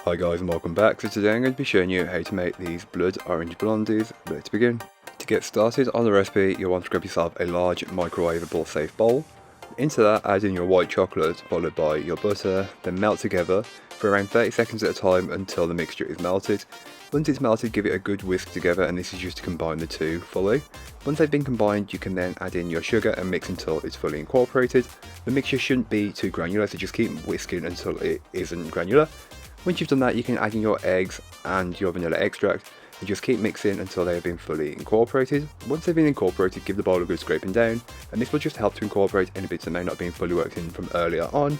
Hi guys and welcome back. So today I'm going to be showing you how to make these blood orange blondies. Let's begin. To get started on the recipe, you'll want to grab yourself a large microwavable safe bowl. Into that add in your white chocolate followed by your butter, then melt together for around 30 seconds at a time until the mixture is melted. Once it's melted, give it a good whisk together, and this is just to combine the two fully. Once they've been combined, you can then add in your sugar and mix until it's fully incorporated. The mixture shouldn't be too granular, so just keep whisking until it isn't granular. Once you've done that, you can add in your eggs and your vanilla extract and just keep mixing until they have been fully incorporated. Once they've been incorporated, give the bowl a good scraping down, and this will just help to incorporate any bits that may not have been fully worked in from earlier on.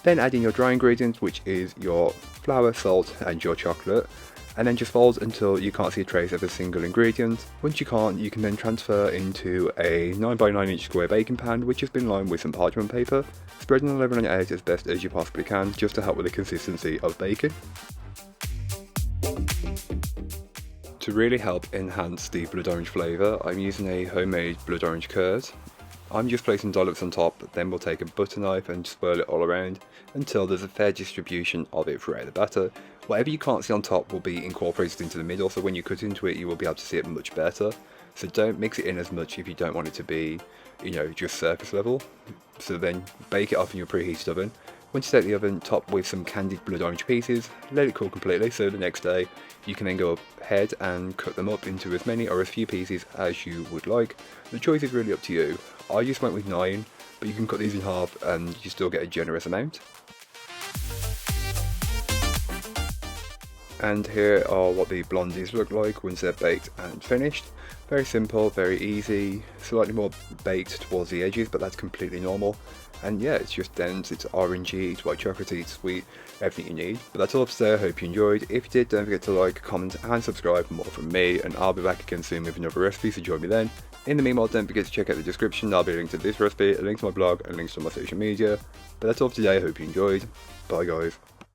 Then add in your dry ingredients, which is your flour, salt and your chocolate, and then just fold until you can't see a trace of a single ingredient. Once you can't, you can then transfer into a 9x9 square baking pan which has been lined with some parchment paper. Spread the leaven out as best as you possibly can, just to help with the consistency of baking. To really help enhance the blood orange flavour, I'm using a homemade blood orange curd. I'm just placing dollops on top, then we'll take a butter knife and swirl it all around until there's a fair distribution of it throughout the batter. Whatever you can't see on top will be incorporated into the middle, so when you cut into it you will be able to see it much better. So don't mix it in as much if you don't want it to be, just surface level. So then bake it off in your preheated oven. Once you take the oven, top with some candied blood orange pieces, let it cool completely, so the next day you can then go ahead and cut them up into as many or as few pieces as you would like. The choice is really up to you. I just went with 9, but you can cut these in half and you still get a generous amount. And here are what the blondies look like once they're baked and finished. Very simple, very easy, slightly more baked towards the edges, but that's completely normal. And yeah, it's just dense, it's orangey, it's white chocolatey, it's sweet, everything you need. But that's all for today. I hope you enjoyed. If you did, don't forget to like, comment and subscribe for more from me, and I'll be back again soon with another recipe, so join me then. In the meanwhile, don't forget to check out the description. There'll be a link to this recipe, a link to my blog, and links to my social media. But that's all for today. I hope you enjoyed. Bye guys.